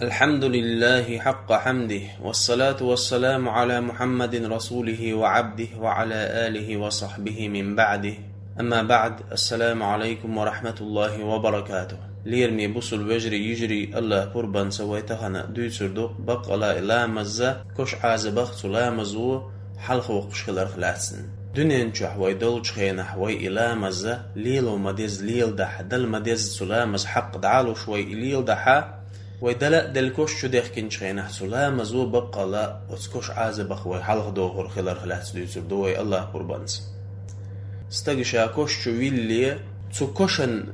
الحمد لله حق حمده، والصلاة والسلام على محمد رسوله وعبده وعلى آله وصحبه من بعده. أما بعد، السلام عليكم ورحمة الله وبركاته. ليرمي بوصل وجري يجري الله قربان سويتهنا دوسردو بقلا إلا مزة كش عازبخ سلامزو حلق وقش خلر خلاتسن دنين جح ويدول جخين حوي إلا مزة ليلو مديز ليل دح دل مديز سلامز حق دعالو شوي ليل دحا ويدلق دلكوش شو ديخ كنش خينه سلامزو بقلا وتكوش عازبخ ويحلق دوغر خلر خلاتس دوسردو وي الله قربانس استقشا كوش ويلي تكوشن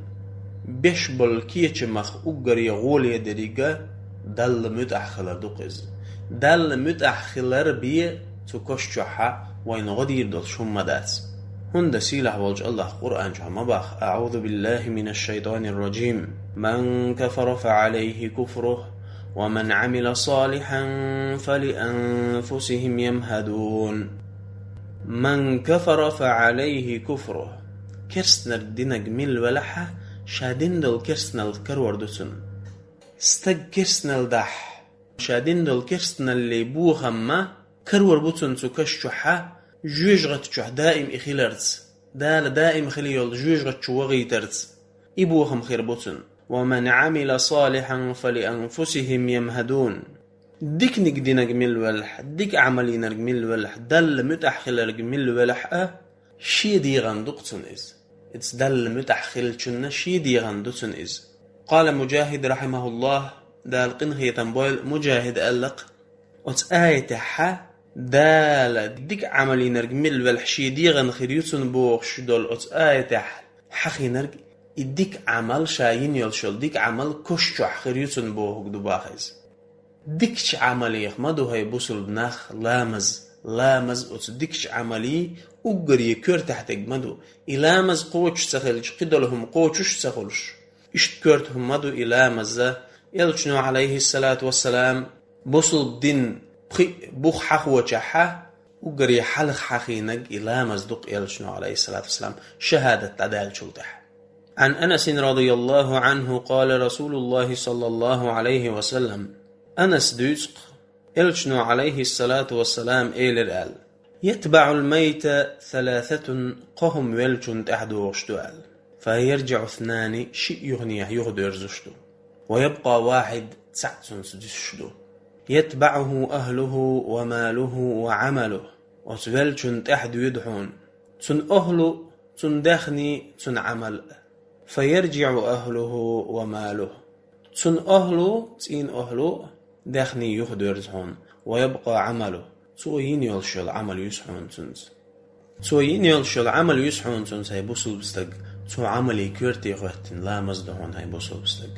بيش بالكيتش مخ أجري غولي دريجة دل متأخلر دقز دل متأخلر بيه تكوش جحا وين غدير دل شم مداس هند سيلح والج الله قرآن جمع بخ أعوذ بالله من الشيطان الرجيم من كفر فعليه كفره ومن عمل صالحا فلأنفسهم يمهدون. من كفر فعليه كفره كرسنر دينج مل ولحة شادين دل كرسنل كروردسن استج كرسنل دح شادين دل كرسنل اللي بوخما كرور بوتن تكشحة جوجغت شح دائم إخيلرز دائم خليول جوجغت شوغي ترز إبوخم خير بوتن. ومن عمل صالحا فلأنفسهم يمهدون ديك نقدينك مل ولح ديك عملينك مل ولح دل متأخلك مل ولح شي دي غندقتن إز إتس دل متأخلتشن شي دي غندقتن إز. قال مجاهد رحمه الله دال قنخي تنبويل مجاهد ألق وتس آية حا دال ديك عملينك مل ولح شي دي غنخريوتن بوخش دول وتس آية حخي نرق إديك عمل شاين يلشل ديك عمل كشح خريوتن بوهك دباخيز ديكش عملي يخمدو هاي بوصل بناخ لامز وتديكش عملي أجري كور تحت مدو إلامز قوتش سخلش قدلهم قوتش سخلش اشتكرتهم مدو إلامز يلشنو عليه الصلاة والسلام بوصل بدين بوخ حخوة جحا أجري حلق حخينك إلامز دق يلشنو عليه الصلاة والسلام شهادة عدال شلتح. عن أنس رضي الله عنه قال رسول الله صلى الله عليه وسلم أنس دوسق يلشنو عليه الصلاة والسلام إيلر يتبع الميت ثلاثة قهم يلشن تحدو وشتوال فيرجع اثنان شيء يغنيه يغدر زشتو ويبقى واحد تسعتن سدشتو يتبعه أهله وماله وعمله وتولشن تحدو يدحون تن أهله تن دخني تن عمل فيرجع أهله وماله تن أهله تين أهله دخني يخدر زحون ويبقى عمله سوين يلشل عمل يسحون تنز سوين يلشل عمل يسحون تنز هاي بوصل بستق سو عملي كورتي غوتن لا مزدهون هاي بوصل بستق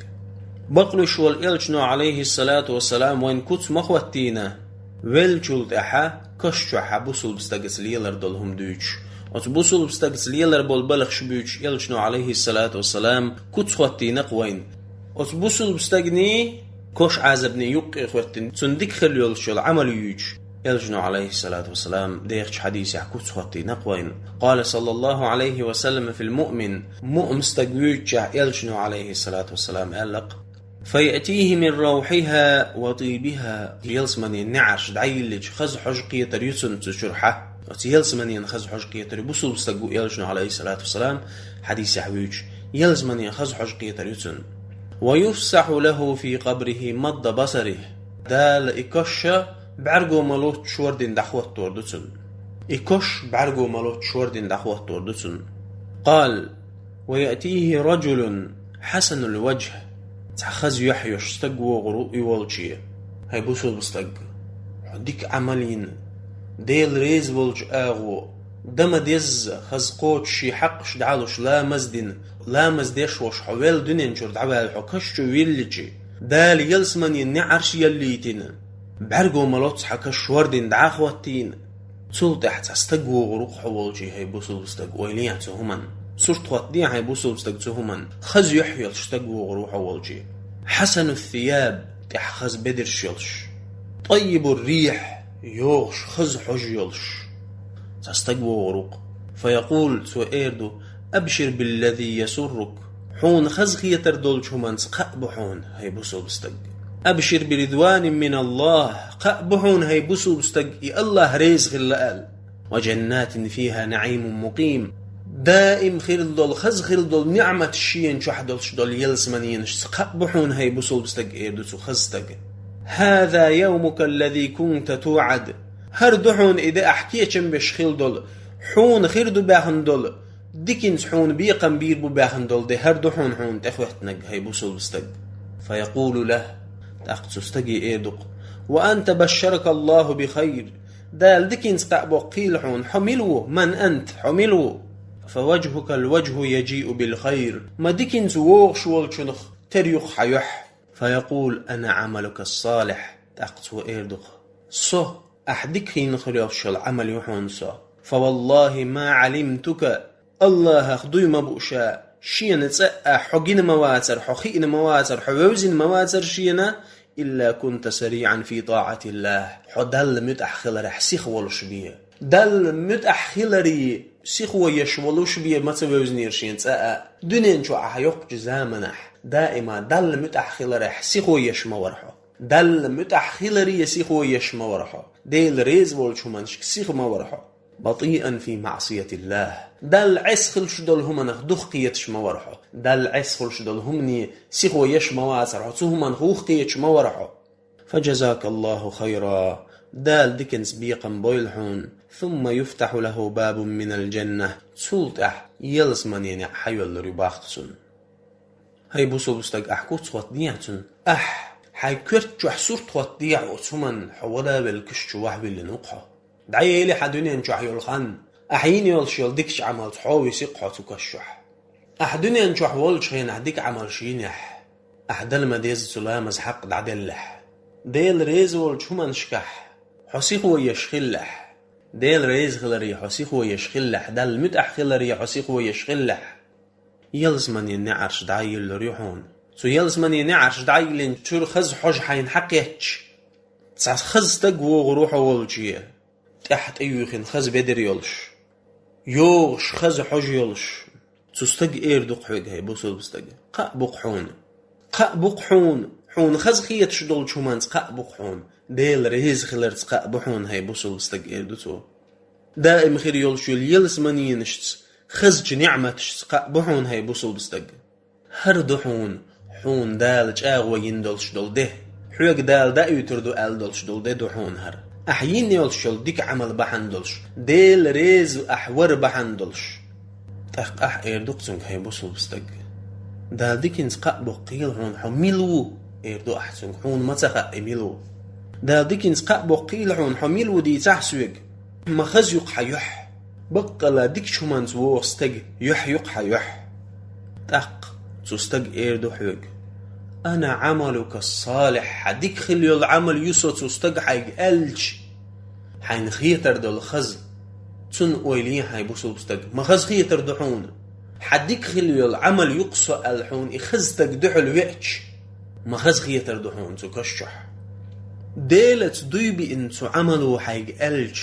بقلش والإلشنو عليه الصلاة والسلام وين كتس مخوتينا ويلشل تحا كشتحا بوصل بستق سليلر دولهم دوش وتبوصل بستق سليلر بول شبوش يلشنو عليه الصلاة والسلام كتس خوتينا قوين وتبوصل بستقني كوش عازبني يقي إخوتين تندك خليول شو العمل يوج يلجنو عليه الصلاة والسلام ديخش حديث يحكوت سخوتي نقوين قال صلى الله عليه وسلم في المؤمن مؤمن استقويج يلجنو عليه الصلاة والسلام ألق فيأتيه من روحها وطيبها يلسمني النعش دعيلج خز حجقية تريسن تشرحه يلسمني خز حجقية تريبوصل بستقو يلجنو عليه الصلاة والسلام حديث يحويج يلسمني خز حجقية تريسن ويفسح له في قبره مد بصره دال إكش بعرقو ملوت شوردين دحوة توردسن إكش بعرقو ملوت شوردين دحوة توردسن. قال ويأتيه رجل حسن الوجه تخز يحيش استقو غروء والجيه هاي بوصل بستق ديك عملين ديل ريز والج آغو دم ديز خز قوت شي حقش دعالوش لا مزدين لا مزديش وش حوال دنين جرد عوال حكش ويلجي دال يلسمني النعرش يليتين بعرقو ملوت حكش وردين دعاخواتين تول تحت استقو غروق حوالجي هاي بوصل بستقو ويليان تهمن صورت خواتني هاي بوصل بستقو تهمن خز يحيل استقو غروق حوالجي حسن الثياب تح خز بدر شلش طيب الريح يوغش خز حج يلش تستقو غروق فيقول سوئيردو أبشر بالذي يسرك حون خزخي تردول شمان سقأ بحون هاي بوصل بستق أبشر برضوان من الله قأبحون هاي بسو بستقي الله رزق اللقال وجنات فيها نعيم مقيم دائم خير دول خز خير دول نعمة الشين شحدل شدول يلسمنين قأبحون هاي بسو بستقي إردسو خزتق هذا يومك الذي كنت توعد هردحون إذا أحكيتشم بشخيل دول حون خير دو باهن دول ديكنز حون بيقن بير بو باهن دول دي هردحون حون تخوحتنق هاي بسو بستق فيقول له تأقتصتقي إيدق وأنت بشرك الله بخير دال ديكنز قابو قيلحون حملو من أنت حملو فوجهك الوجه يجيء بالخير ما ديكنز ووغش والشنخ تريخ حيح فيقول أنا عملك الصالح تأقتو إيدق صو أحدك خين خريوش العمل يحون صو فوالله ما علمتك الله أخدوي مبؤشا شينا تسأ حقين مواتر حقين مواتر حووزين مواتر شينا إلا كنت سريعا في طاعة الله حدل متأخلر حسيخ ولوش بيه دل متأخلري سيخ ويشولوش بيه ما تبوزنير شين تسأ دنين شو أحيوق جزامنح دائما دل متأخلر حسيخ ويشما ورحو دل متأخلري يسيخ ويشما ورحو ديل ريز والشو منشك سيخ ما ورحو بطيئا في معصية الله دل عسخل شدل همنا دخقيتش مورحو دل عسخل شدل همني سيخو يش مواسر حتوهما خوخقيتش مورحو فجزاك الله خيرا دال ديكنس بيقا بويلحون ثم يفتح له باب من الجنة سلطح يلس من يعني حيو اللي باختسون هاي بوسو بستاق أحكو تخوات ديعتون حي كرت جحسور تخوات ديع وثمن حولا بالكشت وحبي اللي نقحو دعي إلي حدوني نشوح يولخان أحيني يولش يلدكش عمل تحوي سيقحو تكشح أحدوني نشوح يولش خين أحديك عمل شينح أحدال ما ديز سلامز حق دعدلح ديل ريز ولش هما نشكح حسيخو يشخلح ديل ريز خلري حسيخو يشخلح دال متأح خلري حسيخو يشخلح يلزمن ينعرش دعي اللي ريحون سو يلزمن ينعرش دعي اللي نشور خز حوش حين حقيتش تسعس خز تقوو غروحو ولجيه تحت أيوخين خز بدر يولش يوغش خز حوج يولش تستق إيردق حوج هاي بوصل بستق قابق حون حون خز خيت شدول شومانس قابق حون ديل رهيز خلرت قابق حون هاي بوصل بستق إيردتو دائم خير يولش يلس منينشت خز جنعمتش قابق حون هاي بوصل بستق هردو حون دالج آغوى يندولش دول ده حوج دال دا يتردو آلدولش دول ده دو حون هر أحيين يولشل ديك عمل بحندلش ديل ريز أحور بحندلش تحق إيردوكسونك هاي بوصل بستق دال ديكنز قابو قيل هون حميلو إيردو أحسن حون ما تخا إميلو دال ديكنز قابو قيل هون حميلو دي تحسوك ما خزيق حيح بقلا ديك شمان زوو استق يح حيح تحق تستق إيردو حيوك أنا عملك الصالح حديك خلي العمل يسوت تستق حيق ألج حين خيتر دول خز تن أويلين حي بوصل بستق ما خز خيتر دحون حديك خلي العمل يقصى الحون إخزتك دحل ويتش ما خز خيتر دحون تكشح ديلت دويبي انتو عملو حيق ألج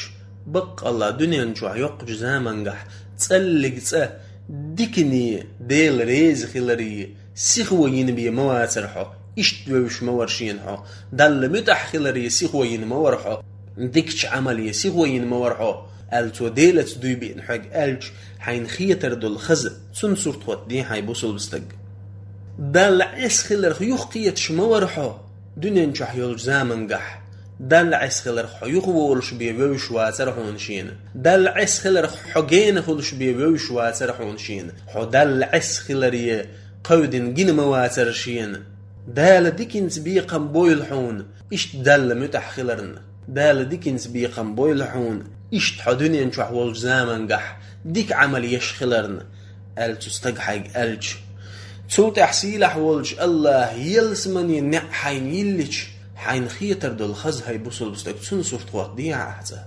بق الله دنيا انتو عيق جزامنجح تسلق تسا ديكني ديل ريز خلري سيخوين بي مواترحو اشتوش مورشينحو دل متح خلري سيخوين مورحو ديكش عملي سيخوين مورحو التو ديلت دويبي انحاج ألج حين خيتر دول خز سنسور توت دي حي بوصل بستق دل عيس خلر يخقيتش مورحو دنيا انشح يولج زامنجح دل عيس خلر يخولش بيوش واترحون شين دل عيس خلر حجين خلش بيوش واترحون شين حو دل عيس خلري قودن جين مواتر شين دال ديكنز بيقم بويلحون اشت دل متح خلرن دال ديكنز بيقم بويلحون اشت حدنيا انشح والج زامنجح ديك عمل يشخلرن أل تستقحق ألج تسوت أحسيل حولج الله يلسمني نع حين يلج حين خيتر دول خز هاي بوصل بستك تنصر توات دي عهزة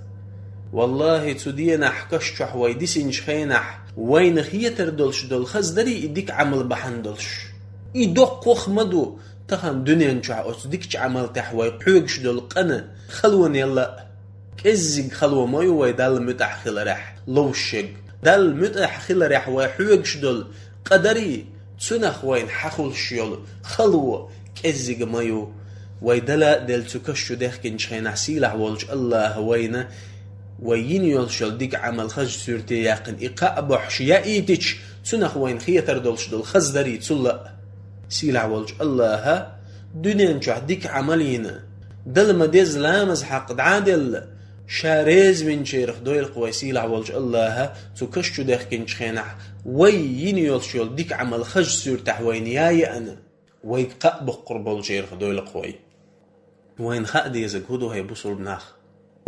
والله تدينا حكش حوي ديسينش خينح وين خيتر دولش دول خز دري يديك عمل بحندلش يدوق كوخ مدو تخن دنيا نشع أصدقش عمل تحوي حوقش دول قنا خلون يلا كزيق خلوة مايو ويدال متح خلرح لوشق دال متح خلرح وحوقش دول قدري تسنخ وين حخل شيول خلوة كزيق مايو ويدلا دل تكشو دخكن شخينا سيلح والج الله وينا وين يلشل ديك عمل خج سورتي يقن إقاء بحش يا إيتش تنخ وين خيتر دولش دول خزدري تسلا سيلح والج الله دنيا نشوح ديك عملينا دل ما ديز لامز حق عادل شاريز من شيرخ دويل قوي سيلح والج الله تكشو دخكن شخينا وين يلشل ديك عمل خج سورتح وين يا أنا ويقاء بقرب الشيرخ دويل قوي وين خادي يزقودو هي بوصل بناخ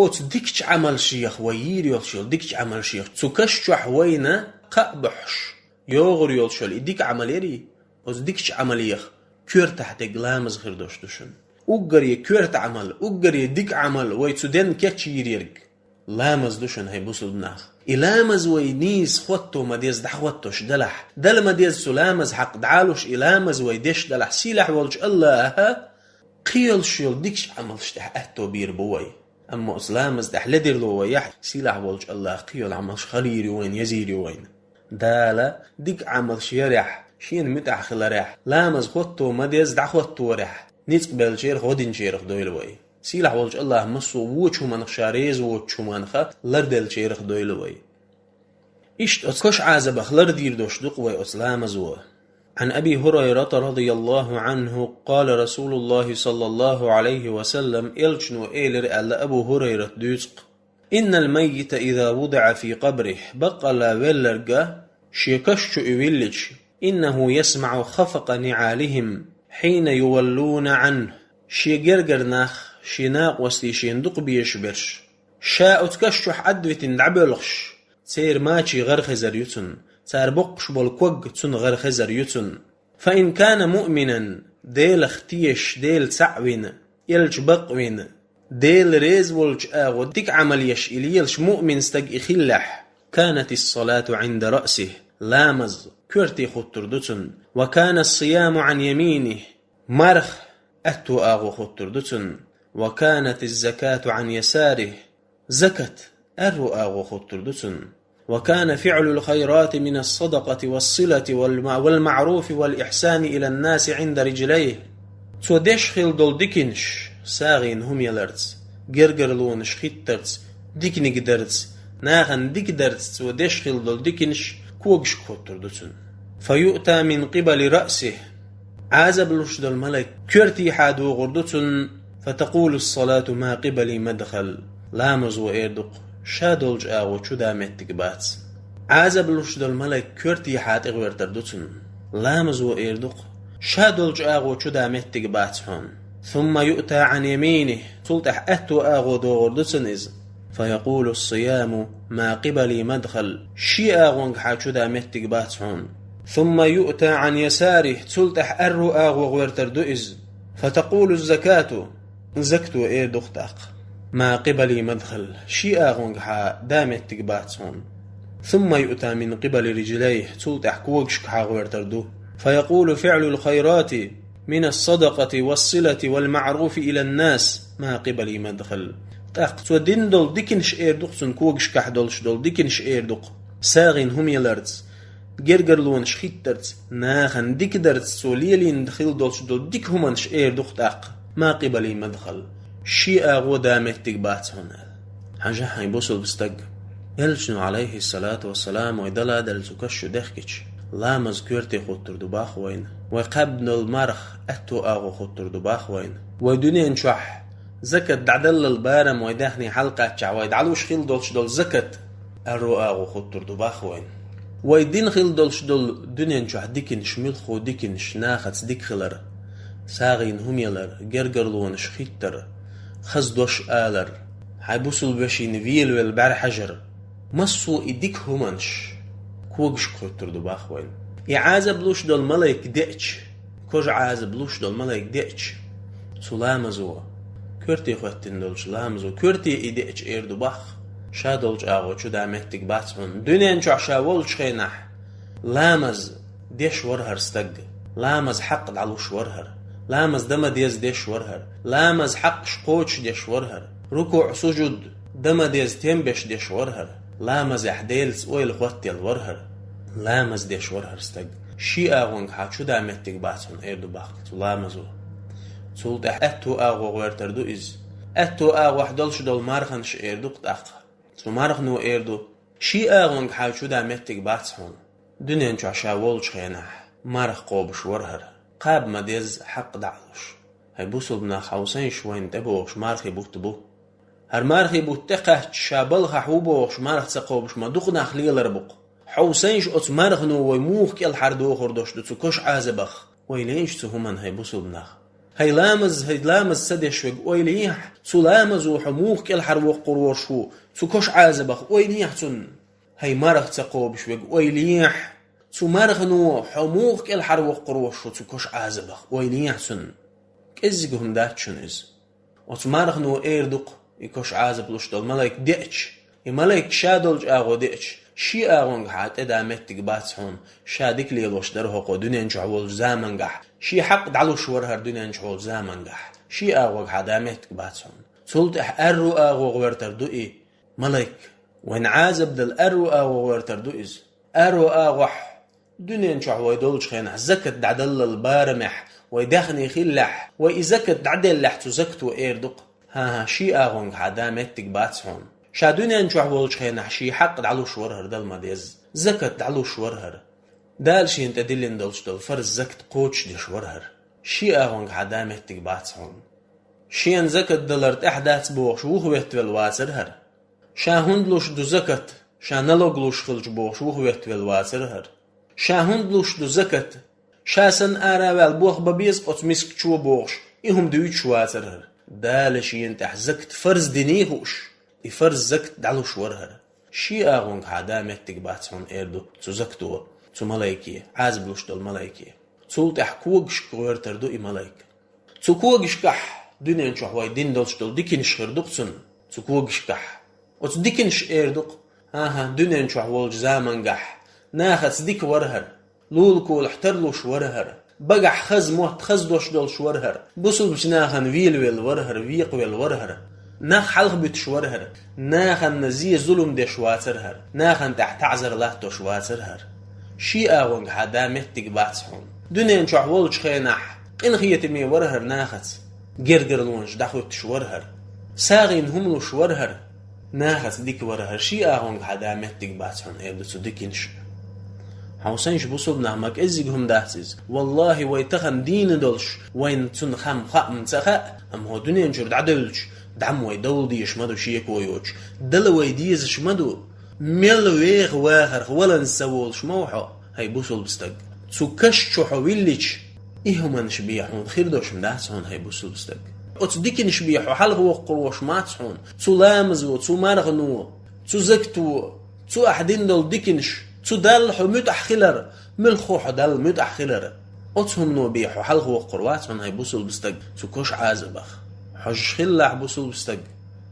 اوت ديكش عمل شيخ ويير يلشل ديكش عمل شيخ تكش حوينا قبحش يوغر يلشل ديك عمليري اوت ديكش عمليخ كور تحت غلامز خردوش دوشن اوغري كورت عمل اوغري ديك عمل ويتسدن كتشيريرغ لامز دوشن هي بوصل بناخ إلامز وينيس خوتو مديز دحوتوش دلح دل مديز سلامز حق دعالوش إلامز ويدش دلح سيلح والج الله قيل شيل ديكش عملش تح أهتو بير بوي أما أسلامز دح لدير لو ويح سيلح والج الله قيل عملش خليري وين يزيري وين دالا ديك عملش يرح شين متح خلرح لامز خوتو مديز دحوتو رح نتقبل شير خودين شيرخ دويل وي سيلح والج الله مصو ووچو منخ شاريز ووچو منخ لردل شيرخ دويل وي إشت أتكش عازبخ لردير دوش دق وي أسلامز وي عن أبي هريرة رضي الله عنه قال رسول الله صلى الله عليه وسلم إلشنو إيلر ألا أبو هريرة دوسق إن الميت إذا وضع في قبره بقى لا ولرقا شيكشو إولج إنه يسمع خفق نعالهم حين يولون عنه شيقرقر ناخ شيناق وستي شيندق بيشبرش شاء أتكشو حدوة دعبلغش تير ماشي غرخزر يتن تاربقش بالكوج تن غرخزر يتن فإن كان مؤمنا ديل اختيش ديل سعوين يلج بقوين ديل ريز والج آغو ديك عمليش إليلش مؤمن استق إخلح كانت الصلاة عند رأسه لامز كرتي خطر دتن وكان الصيام عن يمينه مرخ أتو آغو خطر دتن وكانت الزكاة عن يساره زكت أرو آغو خطر دتن وكان فعل الخيرات من الصدقة والصلة والمعروف والإحسان إلى الناس عند رجليه تودش خيل دول ديكنش ساغين هم يلرز جرجرلون شخيترز ديكني قدرز ناغن ديك درز تودش خيل دول ديكنش كوغش خطر دتن فيؤتى من قبل رأسه عازب لشد الملك كرتي حادو غردتن فتقول الصلاة ما قبلي مدخل لامز وإيردق شادولج آغو چودا متك بات عازب لشد الملك كرتي حات اغوير تردتن لامز وإيردق شادولج آغو چودا متك بات هون ثم يؤتى عن يمينه تلتح أهتو آغو دو غردتن إذ فيقول الصيام ما قبلي مدخل شي آغوانك حات چودا متك بات هون ثم يؤتى عن يساره تلتح أرو آغو غوير تردو إذ فتقول الزكاة زكتو إيردق تاق ما قبلي مدخل شي آغونغ حا دامت تقباتون ثم يؤتى من قبل رجليه تلتح كوغشك حاغوير تردو فيقول فعل الخيرات من الصدقة والصلة والمعروف إلى الناس ما قبلي مدخل تاق تودين دول ديكنش إيردق سن كوغشك حدولش دول ديكنش إيردق ساغين هم يلردز جرجرلون شخيترز ناخن ديك درز سوليلين دخيل دولش دول ديك همانش إيردق تاق ما قبلي مدخل شي آغو دامتك باتهن حاجة حيبوصل بستق يلشنو عليه الصلاة والسلام ويدلا دلتكشو دخكش لا مذكورتي خطر دباخ وين ويقبن المرخ أتو آغو خطر دباخ وين ويدونين شح زكت دعدل البارم ويداخني حلقة ويد علوش خيل دولش دول زكت أرو آغو خطر دباخ وين ويدين خيل دولش دول دونين شح ديكن شميلخو ديكن شناخت ديك خلر ساغين هم يلر جرجرلون شخيتر خزدوش آلر حيبوصل بشي نفيل والبار حجر مصو إديك همانش كوغش كوتر دباخ وين إعازب لوش دول ملايك ديتش كوج عازب لوش دول ملايك ديتش سلامزو كورتي خوتين دولش لامزو كورتي إديتش إير دباخ شا دولش آغو چو دامتك باتون دونين چو عشاولش خينح لامز ديش ورهر استق لامز حق دعلوش ورهر لامز دم ديز ديش ورهر لامز حق شقوش ديش ورهر ركوع سجود دم ديز تنبش ديش ورهر لامز احديل سويل خوتي الورهر لامز ديش ورهر استق شي آغونك حاچو دامتك باتون ايردو باقت لامزو سولت أتو أغو غيرتردو إز أتو أغو حدلش دول مارخنش إيردو قطاق سو مارخنو إيردو شي أغوانك حاوشو دا متك باتسحون دنيا نشو عشا ولش خيناح مارخ قوبش ورهر قاب مديز حق دعلوش هاي بوصل بنا خوصين شوين تبوغش مارخي بوتبو هر مارخي بوتقه شابلها حوبوغش مارخ تسقوبش ما دوخنا خليل ربق حوصينش أت مارخنو ويموخ كيل حردو خردوش دو تكوش عازبخ ويلينش تهمن هاي بوصل بناخ هاي لامز سدشوغ ويليح تو لامز وحموخ كيل حروق قروشو تكوش عازبخ ويليح تن هاي مارخ تقوبش ويليح تو مارخنو حموخ كيل حروق قروشو تكوش عازبخ ويليح تن كزيقهم داتشن إز أت مارخنو إيردق يكوش عازب لشتل ملايك ديتش يملايك شادلج آغو ديتش شي آغونغ حات إدامتك باتسحون شادك ليلوش درهقو دنيا نشعول زامنغح شي حق دعلوش ورهر دنيا نشعول زامنغح شي آغوغ حدامتك باتسحون سولت أرو آغوغ ورتر دوئي ملايك وين عازب دل أرو آغوغ ورتر دوئز أرو آغوح دنيا نشعول يدولج خينح زكت دعدل البارمح ويدخني خلح وإزكت دعدل لحتو زكتو إيردق ها شي آغونغ حدامتك باتسحون شادوني أنشوح والشخينح شي حق دعلوش ورهر دل مديز زكت دعلوش ورهر دال شي انت دلين دلش دل فرز زكت قوتش ديش ورهر شي آغونغ حدامتك باتسحون شي ان زكت دلرت احداث بوغش وخويت والواسرهر شاهندلوش دو زكت شانلوغلوش خلج بوغش وخويت والواسرهر شاهندلوش دو زكت شاسن آراوال بوغ ببيز قط مسك چو بوغش إهم دويتش واسرهر دال شي انت زكت فرز دينيهوش يفرز زكت دعلوش ورهر شي آغونغ حدامتك باتسحون إيردو تو زكتو تو ملايكي عازبلوش دل ملايكي تو تحكوغش كويرتر دو إي ملايك تو كوغش كح دنيا نشوح واي دين دلش دل ديكنش خردوق سن تو كوغش كح وتو ديكنش إيردوق دنيا نشوح والج زامنغح ناخس ديك ورهر لولكو لحترلوش ورهر بقح خز موت خزدوش دلش ورهر بوصل بشناخن ويل ورهر ويق ويل ورهر ناخ حلق بتشورهر ناخن نزي ظلم دي شواترهر ناخن تحت عزر لاتو شواترهر شي آغونغ حدامتك باتسحون دنيا نشوح والج خيناح إن خيت مي ورهر ناخت جرجر لونج دخلت تشورهر ساغين هملو شورهر ناخت ديك ورهر شي آغونغ حدامتك باتسحون إيردو ديكينش حوسينش بوصل نعمك إزيقهم داتيز والله ويتخن دين دولش وين تن خم تخا أم هو دنيا نشور دعدلش دعم ويدول دي يشمدو شيك ويوش دل ويديز شمدو ميل ويغ واخر ولا نسوول شموحو هاي بوصل بستق تسو كششو حويليش إيهما نشبيحون خير دوش مداتسون هاي بوصل بستق وتديك نشبيحو حال هو قروش ماتسون تسو لامزو تسو مارغنو تسو زكتو تسو أحدين دول ديكنش تسو دالحو متح خلر ملخوح دال متح خلر أتهم نو بيحو حال هو قرواتون هاي بوصل بستق تسو كوش عازبخ حج خلح بوصل بستق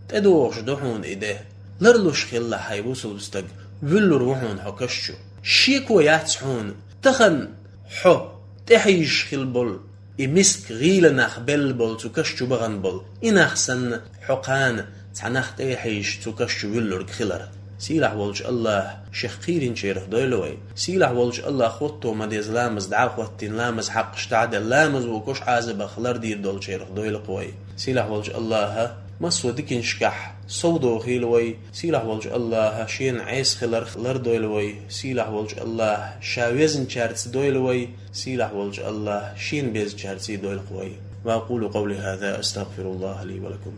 تدوغش دوحون إيديه لرلوش خلح هاي بوصل بستق ولو روحون حكششو شيكو ياتسحون تخن حو تحيش خلبول إمسك غيلناخ بلبول تكششو بغنبول إناخ سن حقان تعناخ تحيش تكششو ولو خلر سيلح والج الله شيخ قيرين شيرخ دويلوي سيلح والج الله خوتو مديز لامز دعا خوتين لامز حق شتعدل لامز وكوش عازب خلر دير دول شيرخ دويل قوي سيلح والج الله مسو ديكين شكح صودو خيلوي سيلح والج الله شين عيس خلر دويلوي سيلح والج الله شاويزن شارتس دويلوي سيلح والج الله شين بيز شارتسي دويل قوي وأقول قولي هذا أستغفر الله لي ولكم